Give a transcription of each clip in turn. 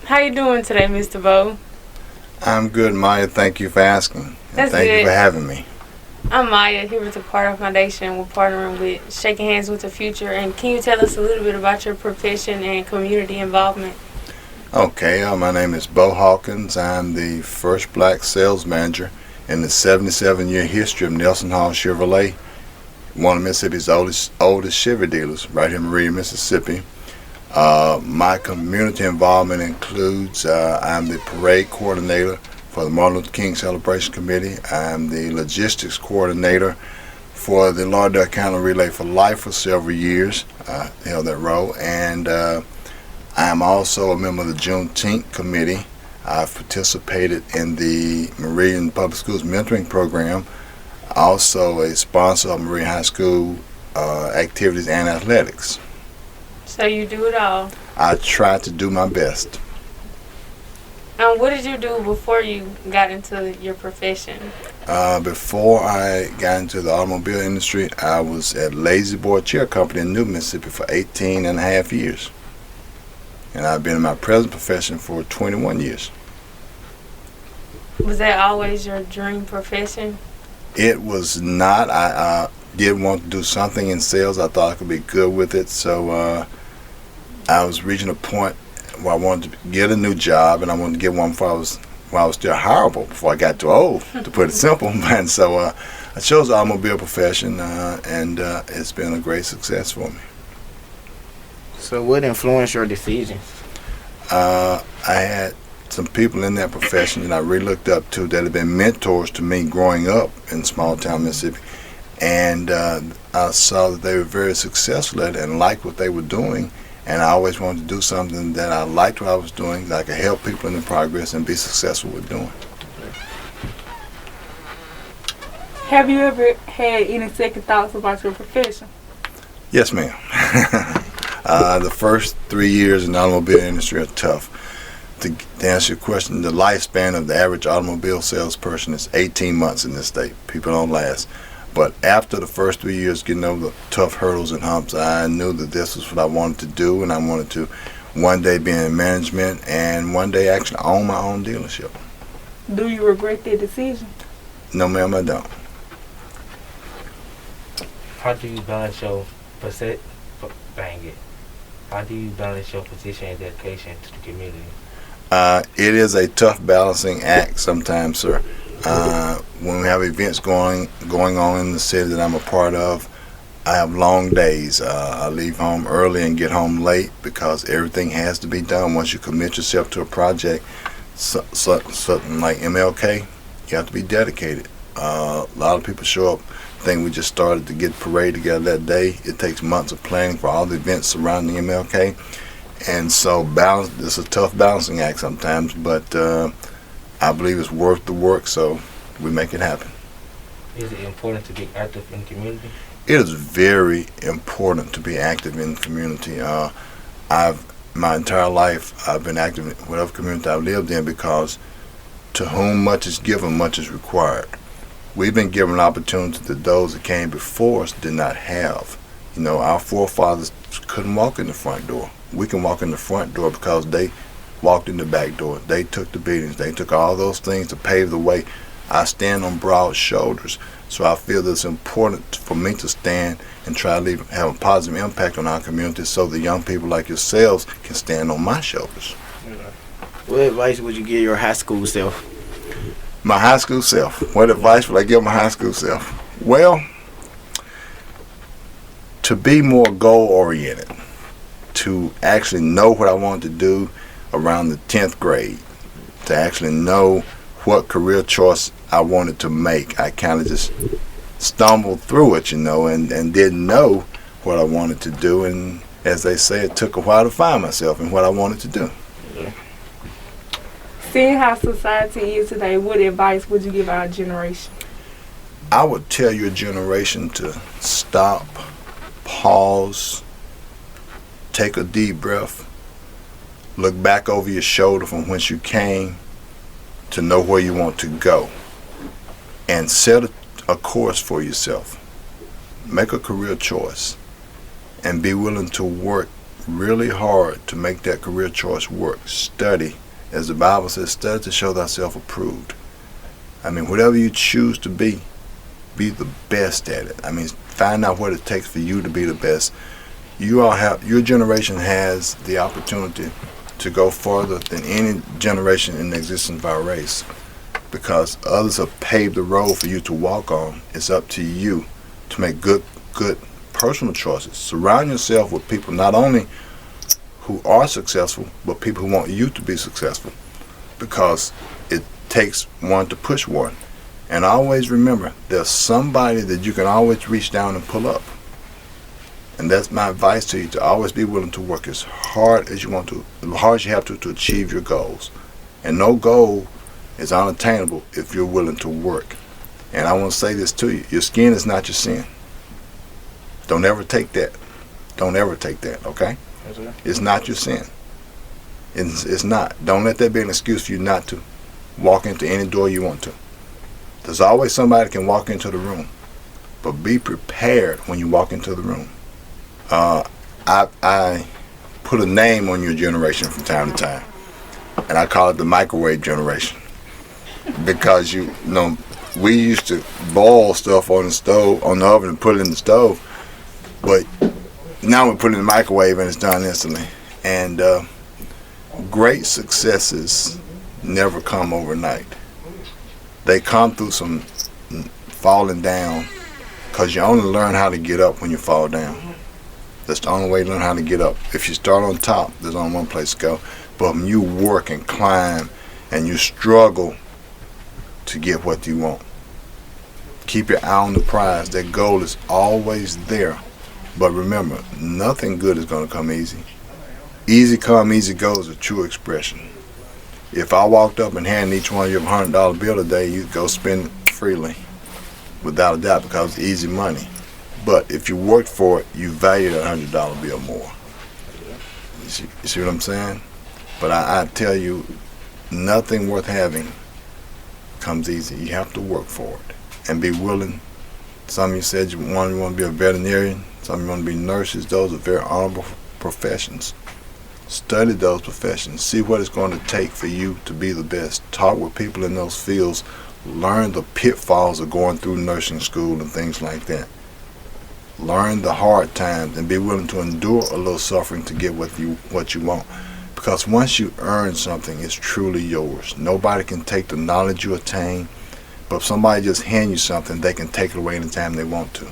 How you doing today, Mr. Bo? I'm good, Maya. Thank you for asking. That's Thank good. you for having me. I'm Maya here with the Part of Foundation. We're partnering with Shaking Hands with the Future. And can you tell us a little bit about your profession and community involvement? Okay, my name is Bo Hawkins. I'm the first black sales manager in the 77-year history of Nelson Hall Chevrolet, one of Mississippi's oldest Chevy dealers, right here in Meridian, Mississippi. My community involvement includes I'm the parade coordinator for the Martin Luther King Celebration Committee. I'm the logistics coordinator for the Lauderdale County Relay for Life for several years. Held that role, and I'm also a member of the Juneteenth committee. I've participated in the Meridian Public Schools mentoring program. Also a sponsor of Meridian High School activities and athletics. So you do it all. I try to do my best. What did you do before you got into your profession? Before I got into the automobile industry, I was at Lazy Boy Chair Company in New Mississippi for 18 and a half years. And I've been in my present profession for 21 years. Was that always your dream profession? It was not. I did want to do something in sales. I thought I could be good with it. So I was reaching a point where I wanted to get a new job, and I wanted to get one while I was still hireable, before I got too old, to put it simple. And so I chose the automobile profession, and it's been a great success for me. So what influenced your decisions? I had some people in that profession that I really looked up to that had been mentors to me growing up in small town Mississippi. And I saw that they were very successful at it and liked what they were doing. And I always wanted to do something that I liked what I was doing, that I could help people in the progress and be successful with doing. Have you ever had any second thoughts about your profession? Yes, ma'am. The first 3 years in the automobile industry are tough. To answer your question, the lifespan of the average automobile salesperson is 18 months in this state. People don't last. But after the first 3 years, getting over the tough hurdles and humps, I knew that this was what I wanted to do, and I wanted to one day be in management and one day actually own my own dealership. Do you regret that decision? No, ma'am, I don't. How do you balance your position? How do you balance your position and dedication to the community? It is a tough balancing act sometimes, sir. When we have events going on in the city that I'm a part of, I have long days. I leave home early and get home late because everything has to be done. Once you commit yourself to a project, something like MLK, you have to be dedicated. A lot of people show up. I think we just started to get parade together that day. It takes months of planning for all the events surrounding MLK. And so it's a tough balancing act sometimes, but I believe it's worth the work, so we make it happen. Is it important to be active in the community? It is very important to be active in the community. My entire life I've been active in whatever community I've lived in, because to whom much is given, much is required. We've been given opportunity that those that came before us did not have. You know, our forefathers couldn't walk in the front door. We can walk in the front door because they walked in the back door. They took the beatings. They took all those things to pave the way. I stand on broad shoulders, so I feel that it's important for me to stand and try to have a positive impact on our community, so the young people like yourselves can stand on my shoulders. What advice would you give your high school self? My high school self. What advice would I give my high school self? Well, to be more goal-oriented, to actually know what I wanted to do around the 10th grade, to actually know what career choice I wanted to make. I kind of just stumbled through it, and didn't know what I wanted to do. And as they say, it took a while to find myself and what I wanted to do. Yeah. Seeing how society is today, what advice would you give our generation? I would tell your generation to stop, pause, take a deep breath, look back over your shoulder from whence you came to know where you want to go, and set a course for yourself. Make a career choice and be willing to work really hard to make that career choice work. Study, as the Bible says, study to show thyself approved. I mean, whatever you choose to be the best at it. I mean, find out what it takes for you to be the best. Your generation has the opportunity to go further than any generation in the existence of our race, because others have paved the road for you to walk on. It's up to you to make good personal choices. Surround yourself with people not only who are successful, but people who want you to be successful, because it takes one to push one. And always remember, there's somebody that you can always reach down and pull up. And that's my advice to you, to always be willing to work as hard as you want to, as hard as you have to achieve your goals. And no goal is unattainable if you're willing to work. And I want to say this to you, your skin is not your sin. Don't ever take that. Don't ever take that, okay? Yes, it's not your sin. It's not. Don't let that be an excuse for you not to walk into any door you want to. There's always somebody that can walk into the room. But be prepared when you walk into the room. I put a name on your generation from time to time, and I call it the microwave generation, because you know we used to boil stuff on the stove, on the oven, and put it in the stove, but now we put it in the microwave and it's done instantly. And great successes never come overnight. They come through some falling down, because you only learn how to get up when you fall down. That's the only way to learn how to get up. If you start on top, there's only one place to go. But when you work and climb and you struggle to get what you want, keep your eye on the prize. That goal is always there. But remember, nothing good is going to come easy. Easy come, easy go is a true expression. If I walked up and handed each one of you a $100 bill today, you'd go spend it freely, without a doubt, because it's easy money. But if you worked for it, you value that $100 bill more. You see what I'm saying? But I tell you, nothing worth having comes easy. You have to work for it and be willing. Some of you said you want to be a veterinarian. Some of you want to be nurses. Those are very honorable professions. Study those professions. See what it's going to take for you to be the best. Talk with people in those fields. Learn the pitfalls of going through nursing school and things like that. Learn the hard times and be willing to endure a little suffering to get what you want. Because once you earn something, it's truly yours. Nobody can take the knowledge you attain, but if somebody just hand you something, they can take it away anytime they want to.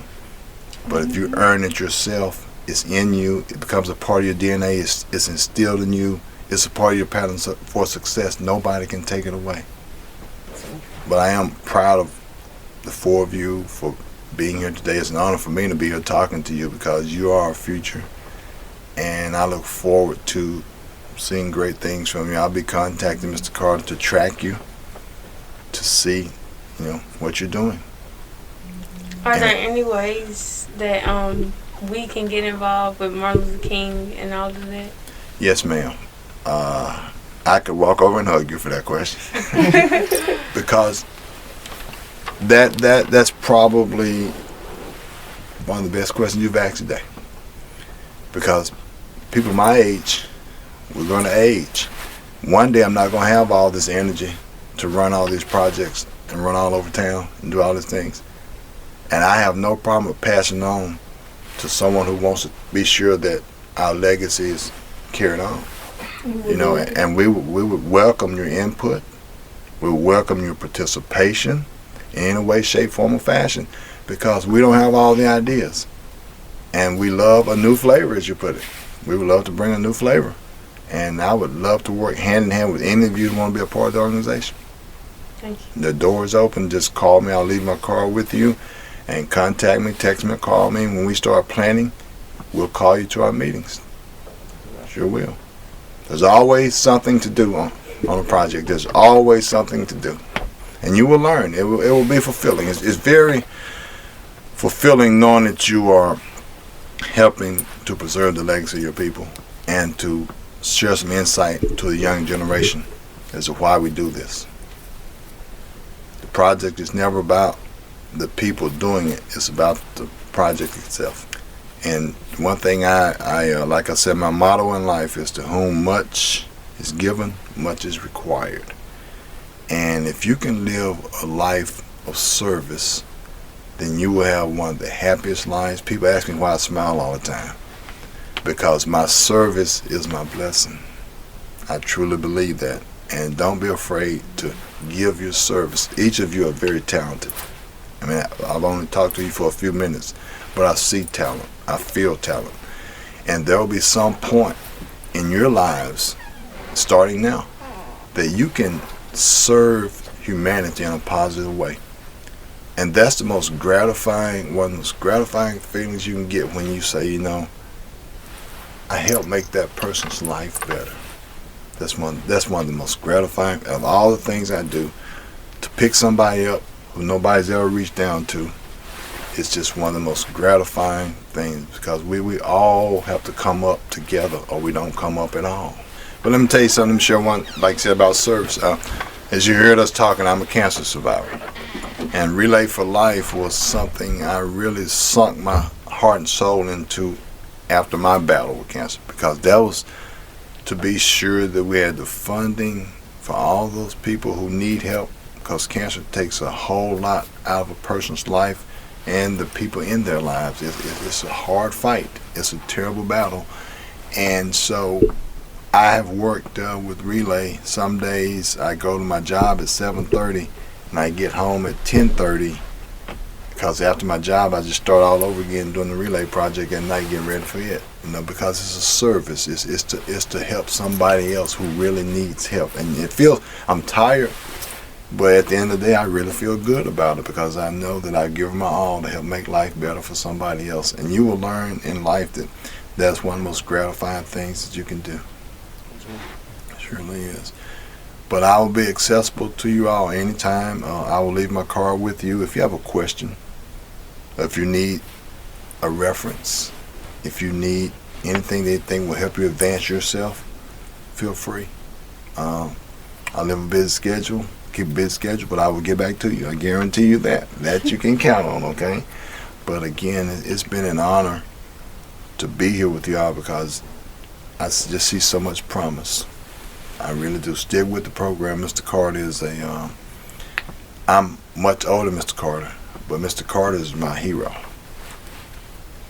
But if you earn it yourself, it's in you, it becomes a part of your DNA, it's instilled in you, it's a part of your pattern for success. Nobody can take it away. But I am proud of the four of you for being here today. It's an honor for me to be here talking to you, because you are our future, and I look forward to seeing great things from you. I'll be contacting Mr. Carter to track you, to see, what you're doing. Are there any ways that we can get involved with Martin Luther King and all of that? Yes, ma'am. I could walk over and hug you for that question. Because that's probably one of the best questions you've asked today. Because people my age, we're going to age. One day I'm not going to have all this energy to run all these projects and run all over town and do all these things. And I have no problem with passing on to someone who wants to be sure that our legacy is carried on. And we would welcome your input. We would welcome your participation in any way, shape, form, or fashion, because we don't have all the ideas. And we love a new flavor, as you put it. We would love to bring a new flavor. And I would love to work hand in hand with any of you who want to be a part of the organization. Thank you. The door is open. Just call me. I'll leave my card with you. And contact me, text me, or call me. When we start planning, we'll call you to our meetings. Sure will. There's always something to do on a project. There's always something to do. And you will learn. It will be fulfilling. It's very fulfilling knowing that you are helping to preserve the legacy of your people and to share some insight to the young generation as to why we do this. The project is never about the people doing it. It's about the project itself. And one thing I like I said, my motto in life is to whom much is given, much is required. And if you can live a life of service, then you will have one of the happiest lives. People ask me why I smile all the time. Because my service is my blessing. I truly believe that. And don't be afraid to give your service. Each of you are very talented. I mean, I've only talked to you for a few minutes, but I see talent. I feel talent. And there will be some point in your lives, starting now, that you can serve humanity in a positive way. And that's the most gratifying, one of the most gratifying feelings you can get when you say, you know, I helped make that person's life better. That's one of the most gratifying of all the things I do. To pick somebody up who nobody's ever reached down to, it's just one of the most gratifying things, because we all have to come up together or we don't come up at all. But let me tell you something, let me share one, like I said, about service. As you heard us talking, I'm a cancer survivor. And Relay for Life was something I really sunk my heart and soul into after my battle with cancer, because that was to be sure that we had the funding for all those people who need help, because cancer takes a whole lot out of a person's life and the people in their lives. It's a hard fight. It's a terrible battle. And so I have worked with Relay. Some days I go to my job at 7:30 and I get home at 10:30, because after my job I just start all over again doing the Relay project at night, getting ready for it. You know, because it's a service. It's to help somebody else who really needs help. And it feels, I'm tired, but at the end of the day I really feel good about it, because I know that I give my all to help make life better for somebody else. And you will learn in life that that's one of the most gratifying things that you can do. It surely is. But I will be accessible to you all anytime. I will leave my card with you. If you have a question, if you need a reference, if you need anything that you think will help you advance yourself, feel free. I live a busy schedule, keep a busy schedule, but I will get back to you. I guarantee you that. That you can count on, okay? But again, it's been an honor to be here with y'all, because I just see so much promise. I really do. Stick with the program. Mr. Carter is I'm much older than Mr. Carter, but Mr. Carter is my hero.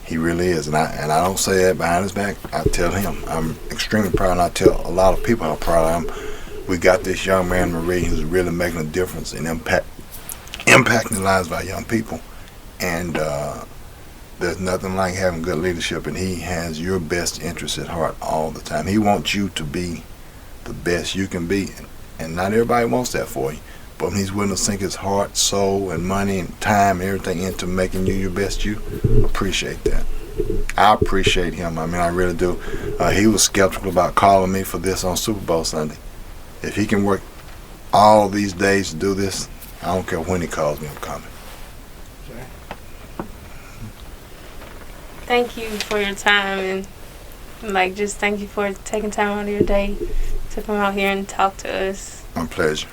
He really is. And I don't say that behind his back. I tell him I'm extremely proud, and I tell a lot of people how proud I am. We got this young man, Marie, who's really making a difference and impacting the lives of our young people. And there's nothing like having good leadership, and he has your best interests at heart all the time. He wants you to be the best you can be, and not everybody wants that for you, but when he's willing to sink his heart, soul, and money and time and everything into making you your best you, appreciate that. I appreciate him. I mean, I really do. He was skeptical about calling me for this on Super Bowl Sunday. If he can work all these days to do this, I don't care when he calls me, I'm coming. Thank you for your time, and just thank you for taking time out of your day to come out here and talk to us. My pleasure.